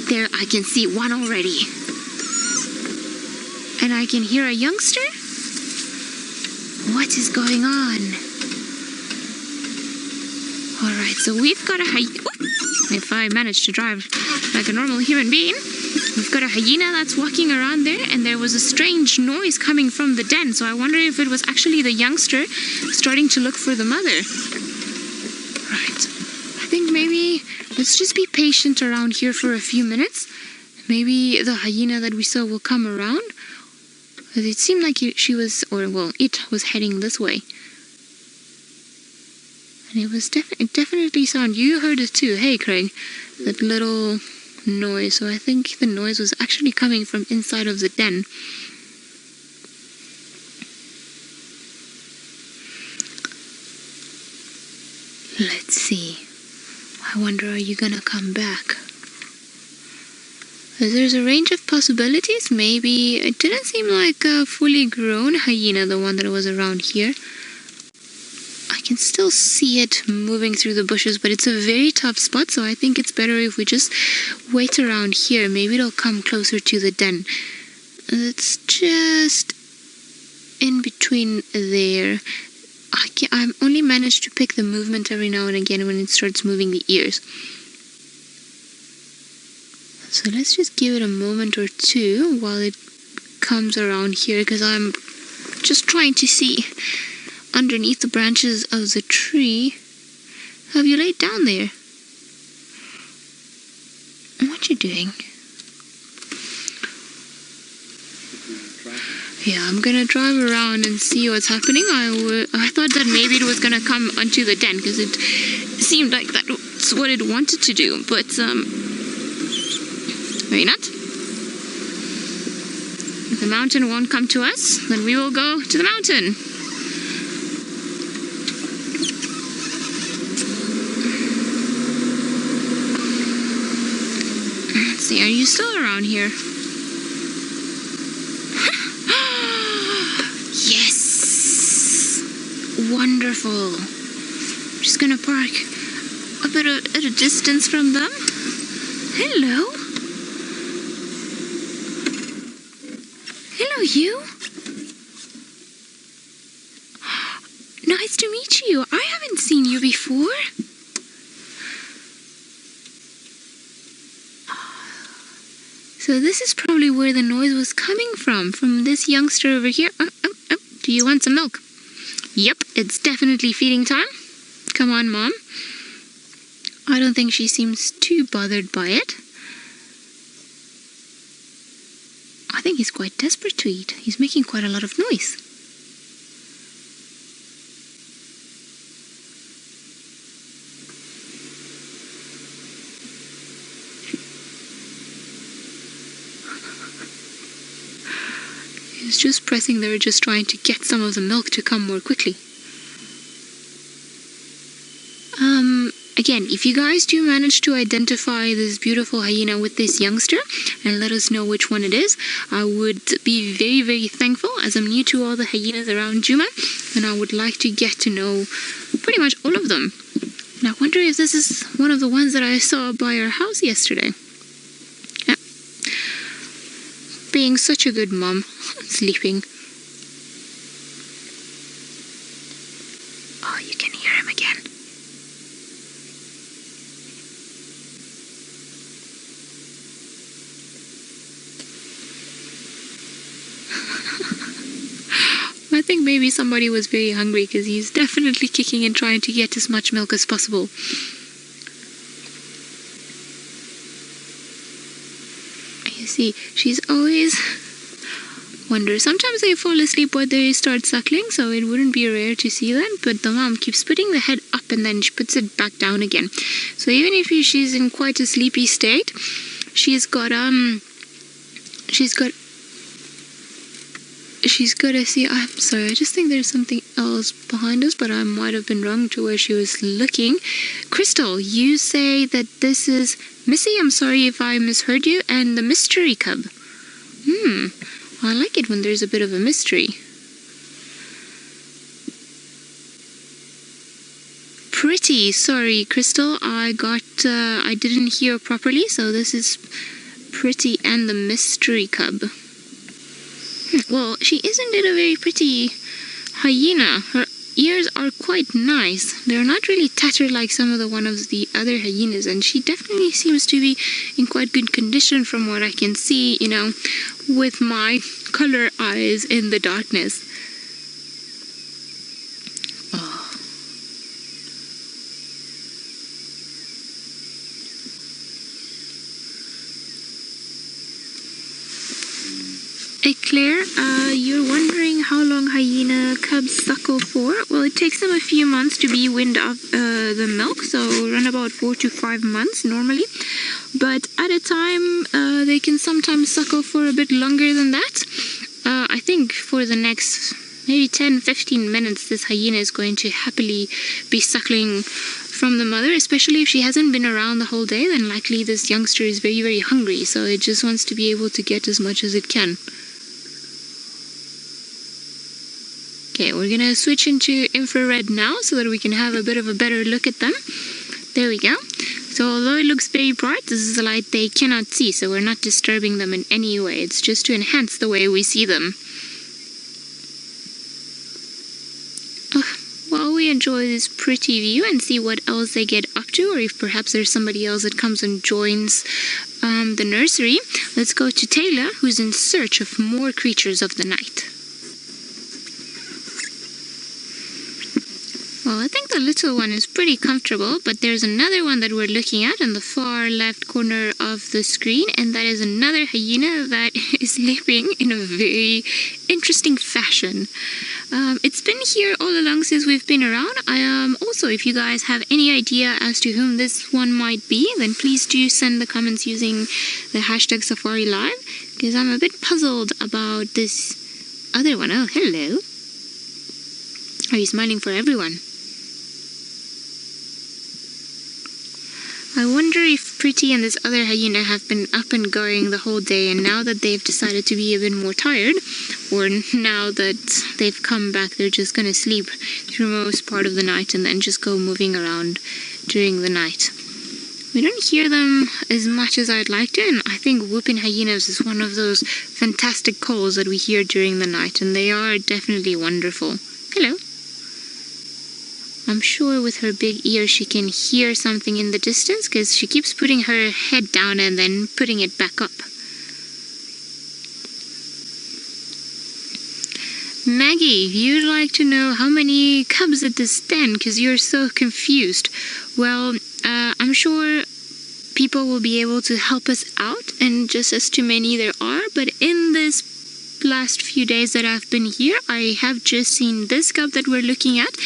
There, I can see one already. And I can hear a youngster? What is going on? Alright, so we've got a hyena. If I manage to drive like a normal human being, we've got a hyena that's walking around there, and there was a strange noise coming from the den, so I wonder if it was actually the youngster starting to look for the mother. Right. I think maybe let's just be patient around here for a few minutes. Maybe the hyena that we saw will come around. It seemed like she was, or well, it was heading this way. And it was definitely sound. You heard it too. Hey, Craig. That little noise. So I think the noise was actually coming from inside of the den. Let's see. I wonder, are you gonna come back? There's a range of possibilities. Maybe it didn't seem like a fully grown hyena, the one that was around here. I can still see it moving through the bushes, but it's a very tough spot, so I think it's better if we just wait around here. Maybe it'll come closer to the den. It's just in between there. I only managed to pick the movement every now and again when it starts moving the ears. So let's just give it a moment or two while it comes around here, because I'm just trying to see underneath the branches of the tree. Have you laid down there? What you doing? Yeah, I'm gonna drive around and see what's happening. I thought that maybe it was gonna come onto the den, because it seemed like that's what it wanted to do, but maybe not. If the mountain won't come to us, then we will go to the mountain. Let's see, are you still around here? Yes! Wonderful. I'm just gonna park a bit at a distance from them. Hello? Hello, you. Nice to meet you. I haven't seen you before. So this is probably where the noise was coming from this youngster over here. Do you want some milk? Yep, it's definitely feeding time. Come on, Mom. I don't think she seems too bothered by it. I think he's quite desperate to eat. He's making quite a lot of noise. He's just pressing there, just trying to get some of the milk to come more quickly. Again, if you guys do manage to identify this beautiful hyena with this youngster and let us know which one it is, I would be very, very thankful, as I'm new to all the hyenas around Djuma, and I would like to get to know pretty much all of them. And I wonder if this is one of the ones that I saw by our house yesterday. Yep. Being such a good mom. Sleeping. Oh, you can hear him again. I think maybe somebody was very hungry, because he's definitely kicking and trying to get as much milk as possible. You see, she's always wonder. Sometimes they fall asleep when they start suckling, so it wouldn't be rare to see that, but the mom keeps putting the head up and then she puts it back down again. So even if she's in quite a sleepy state, she's got a see, I'm sorry, I just think there's something else behind us, but I might have been wrong to where she was looking. Crystal, you say that this is Missy, I'm sorry if I misheard you, and the mystery cub. I like it when there's a bit of a mystery. Pretty. Sorry, Crystal. I didn't hear properly. So this is Pretty and the mystery cub. Well, she isn't it a very pretty hyena. Her ears are quite nice. They're not really tattered like some of the other hyenas, and she definitely seems to be in quite good condition from what I can see, you know, with my color eyes in the darkness. Oh. Claire, you're wondering how long hyena cubs suckle for? Well, it takes them a few months to be weaned off the milk, so around about 4 to 5 months normally. But at a time, they can sometimes suckle for a bit longer than that. I think for the next maybe 10-15 minutes, this hyena is going to happily be suckling from the mother, especially if she hasn't been around the whole day. Then likely this youngster is very, very hungry, so it just wants to be able to get as much as it can. Okay, we're gonna switch into infrared now so that we can have a bit of a better look at them. There we go. So although it looks very bright, this is a light they cannot see, so we're not disturbing them in any way. It's just to enhance the way we see them. While we enjoy this pretty view and see what else they get up to, or if perhaps there's somebody else that comes and joins the nursery, let's go to Taylor, who's in search of more creatures of the night. Well, I think the little one is pretty comfortable, but there's another one that we're looking at in the far left corner of the screen, and that is another hyena that is sleeping in a very interesting fashion. It's been here all along since we've been around. Also, if you guys have any idea as to whom this one might be, then please do send the comments using the hashtag #SafariLive, because I'm a bit puzzled about this other one. Oh, hello. Are you smiling for everyone? I wonder if Pretty and this other hyena have been up and going the whole day, and now that they've decided to be a bit more tired, or now that they've come back, they're just going to sleep through most part of the night and then just go moving around during the night. We don't hear them as much as I'd like to, and I think whooping hyenas is one of those fantastic calls that we hear during the night, and they are definitely wonderful. Hello. I'm sure with her big ears she can hear something in the distance, because she keeps putting her head down and then putting it back up. Maggie, you'd like to know how many cubs at this den, because you're so confused. Well, I'm sure people will be able to help us out, and just as too many there are, but in this last few days that I've been here, I have just seen this cub that we're looking at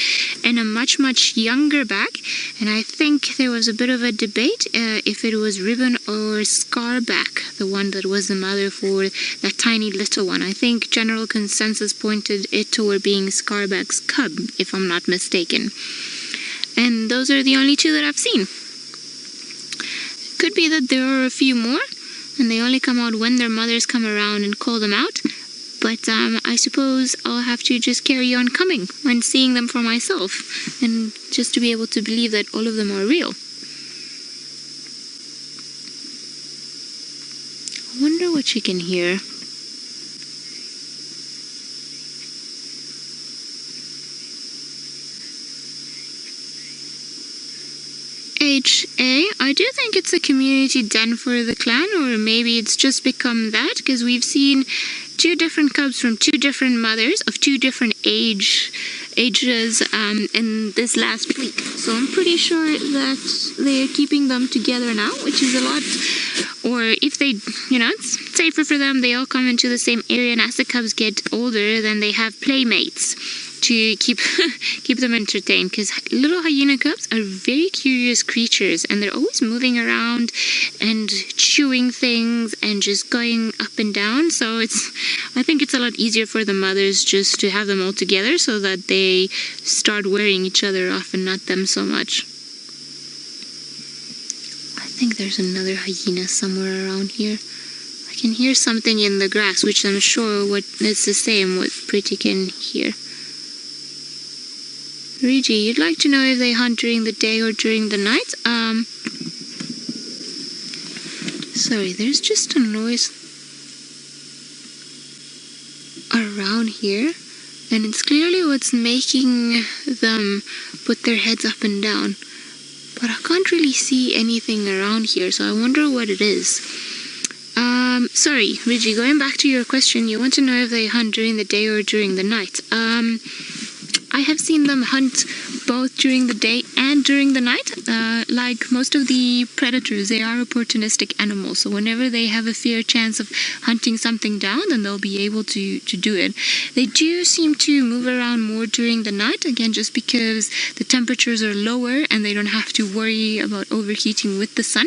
and a much younger back, and I think there was a bit of a debate if it was ribbon or scarback, the one that was the mother for that tiny little one. I think general consensus pointed it toward being scarback's cub, if I'm not mistaken. And those are the only two that I've seen. Could be that there are a few more and they only come out when their mothers come around and call them out. But I suppose I'll have to just carry on coming and seeing them for myself, and just to be able to believe that all of them are real. I wonder what she can hear. I do think it's a community den for the clan, or maybe it's just become that, because we've seen two different cubs from two different mothers of two different ages in this last week. So I'm pretty sure that they're keeping them together now, which is a lot. Or if they, it's safer for them, they all come into the same area, and as the cubs get older, then they have playmates to keep them entertained, because little hyena cubs are very curious creatures, and they're always moving around and chewing things and just going up and down. So I think it's a lot easier for the mothers just to have them all together, so that they start wearing each other off and not them so much. I think there's another hyena somewhere around here. I can hear something in the grass, which I'm sure it's the same what Pretty can hear. Rigi, you'd like to know if they hunt during the day or during the night? Sorry, there's just a noise around here, and it's clearly what's making them put their heads up and down. But I can't really see anything around here, so I wonder what it is. Sorry, Rigi, going back to your question, you want to know if they hunt during the day or during the night. I have seen them hunt both during the day and during the night. Like most of the predators, they are opportunistic animals, so whenever they have a fair chance of hunting something down, then they'll be able to do it. They do seem to move around more during the night, again just because the temperatures are lower and they don't have to worry about overheating with the sun.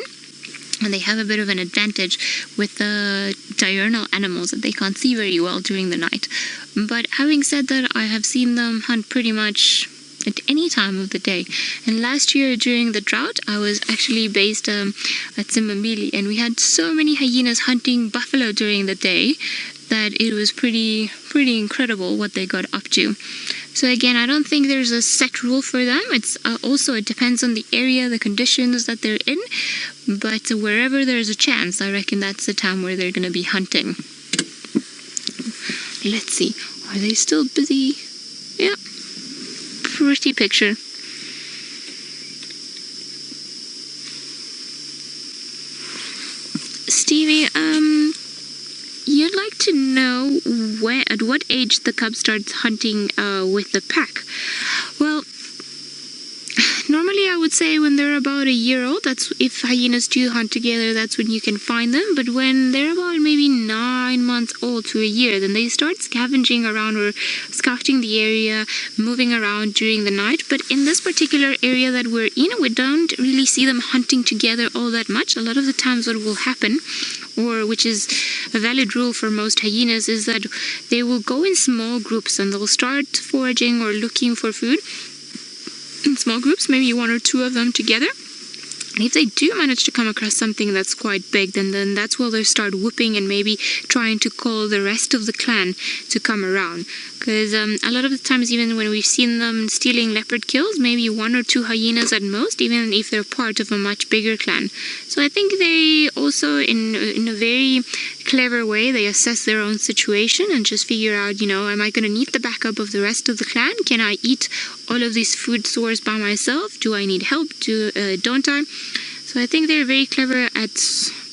And they have a bit of an advantage with the diurnal animals that they can't see very well during the night. But having said that, I have seen them hunt pretty much at any time of the day. And last year during the drought, I was actually based at Simbambili, and we had so many hyenas hunting buffalo during the day that it was pretty incredible what they got up to. So again, I don't think there's a set rule for them. It's also, it depends on the area, the conditions that they're in. But wherever there's a chance, I reckon that's the time where they're going to be hunting. Let's see. Are they still busy? Yeah. Pretty picture. Stevie, you'd like to know at what age the cub starts hunting with the pack. Well, normally I would say when they're about a year old. That's if hyenas do hunt together, that's when you can find them. But when they're about maybe 9 months old to a year, then they start scavenging around or scouting the area, moving around during the night. But in this particular area that we're in, we don't really see them hunting together all that much. A lot of the times what will happen, or which is a valid rule for most hyenas, is that they will go in small groups and they'll start foraging or looking for food in small groups, maybe 1 or 2 of them together. And if they do manage to come across something that's quite big, then that's where they start whooping and maybe trying to call the rest of the clan to come around. Because a lot of the times, even when we've seen them stealing leopard kills, maybe 1 or 2 hyenas at most, even if they're part of a much bigger clan. So I think they also, in a very clever way, they assess their own situation and just figure out, you know, am I going to need the backup of the rest of the clan? Can I eat all of these food sources by myself? Do I need help? Don't I? So I think they're very clever at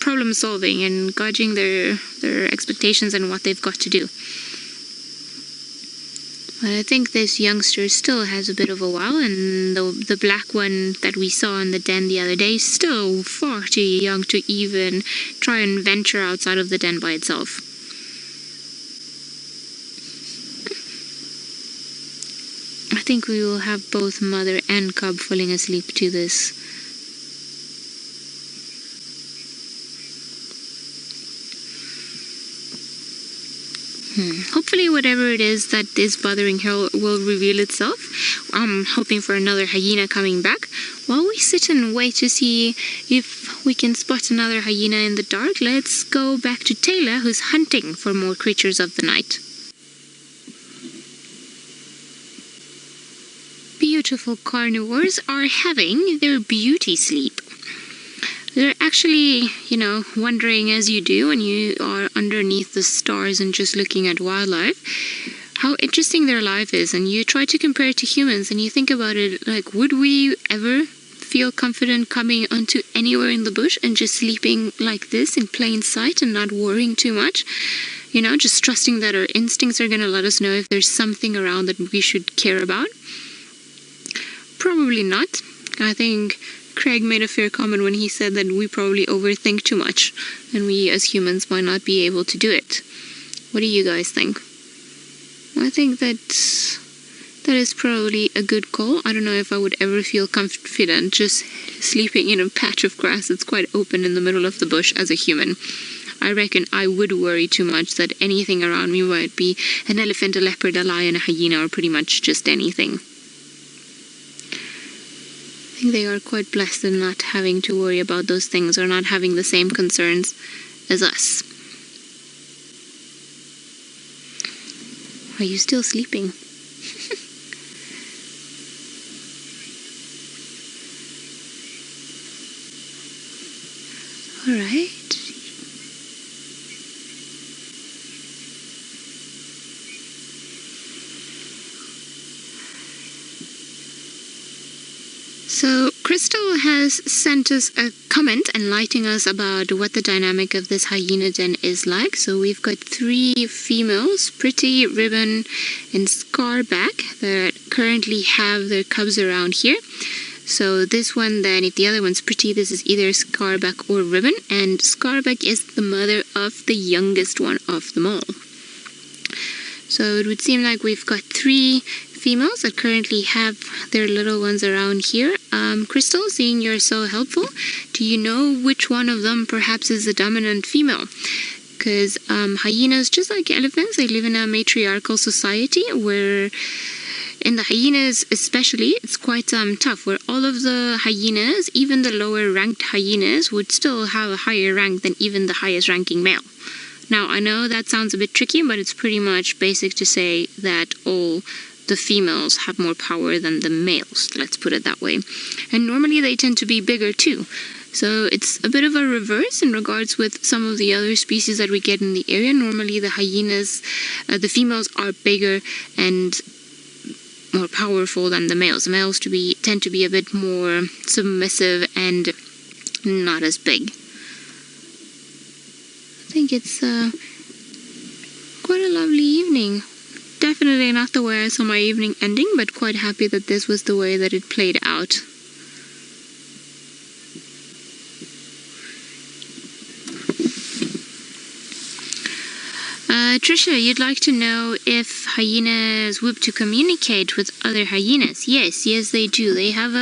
problem solving and gauging their expectations and what they've got to do. But I think this youngster still has a bit of a while, and the black one that we saw in the den the other day is still far too young to even try and venture outside of the den by itself. I think we will have both mother and cub falling asleep to this. Hopefully whatever it is that is bothering her will reveal itself. I'm hoping for another hyena coming back. While we sit and wait to see if we can spot another hyena in the dark, let's go back to Taylor, who's hunting for more creatures of the night. Beautiful carnivores are having their beauty sleep. They're actually, you know, wondering, as you do when you are underneath the stars and just looking at wildlife, how interesting their life is. And you try to compare it to humans and you think about it, like, would we ever feel confident coming onto anywhere in the bush and just sleeping like this in plain sight and not worrying too much? You know, just trusting that our instincts are going to let us know if there's something around that we should care about? Probably not. I think Craig made a fair comment when he said that we probably overthink too much and we as humans might not be able to do it. What do you guys think? I think that is probably a good call. I don't know if I would ever feel confident just sleeping in a patch of grass that's quite open in the middle of the bush as a human. I reckon I would worry too much that anything around me might be an elephant, a leopard, a lion, a hyena, or pretty much just anything. I think they are quite blessed in not having to worry about those things or not having the same concerns as us. Are you still sleeping? Alright. So Crystal has sent us a comment enlightening us about what the dynamic of this hyena den is like. So we've got 3 females, Pretty, Ribbon, and Scarback, that currently have their cubs around here. So this one then, if the other one's Pretty, this is either Scarback or Ribbon, and Scarback is the mother of the youngest one of them all. So it would seem like we've got 3 females that currently have their little ones around here. Crystal, seeing you're so helpful, do you know which one of them perhaps is the dominant female? Because hyenas, just like elephants, they live in a matriarchal society where, in the hyenas especially, it's quite tough, where all of the hyenas, even the lower ranked hyenas, would still have a higher rank than even the highest ranking male. Now, I know that sounds a bit tricky, but it's pretty much basic to say that all the females have more power than the males, let's put it that way. And normally they tend to be bigger too. So it's a bit of a reverse in regards with some of the other species that we get in the area. Normally the hyenas, the females are bigger and more powerful than the males. The males tend to be a bit more submissive and not as big. I think it's quite a lovely evening. Definitely not the way I saw my evening ending, but quite happy that this was the way that it played out. Trisha, you'd like to know if hyenas whoop to communicate with other hyenas. Yes, they do. They have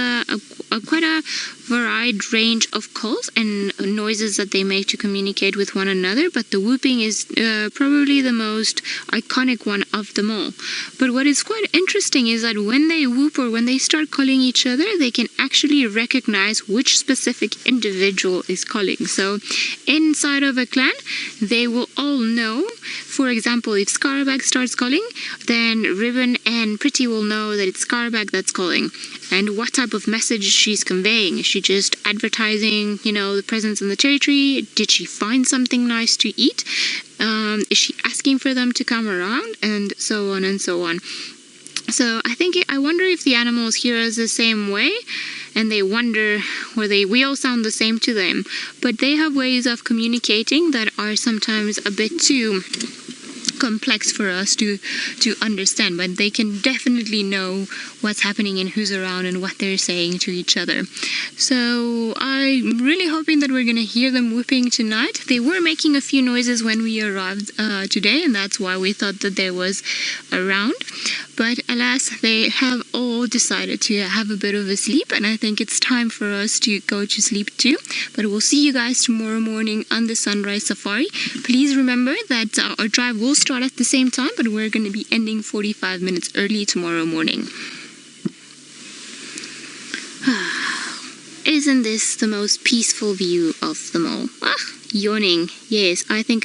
quite a varied range of calls and noises that they make to communicate with one another, but the whooping is probably the most iconic one of them all. But what is quite interesting is that when they whoop or when they start calling each other, they can actually recognize which specific individual is calling. So inside of a clan, they will all know. For example, if Scarback starts calling, then Ribbon and Pretty will know that it's Scarback that's calling. And what type of message she's conveying. Is she just advertising, the presence in the territory? Did she find something nice to eat? Is she asking for them to come around? And so on and so on. So I wonder if the animals hear us the same way, and they wonder, we all sound the same to them. But they have ways of communicating that are sometimes a bit too complex for us to understand, but they can definitely know what's happening and who's around and what they're saying to each other. So I'm really hoping that we're going to hear them whooping tonight. They were making a few noises when we arrived today, and that's why we thought that there was a round. But alas, they have all decided to have a bit of a sleep, and I think it's time for us to go to sleep too. But we'll see you guys tomorrow morning on the sunrise safari. Please remember that our drive will start at the same time, but we're going to be ending 45 minutes early tomorrow morning. Isn't this the most peaceful view of them all? Yawning. Yes, I think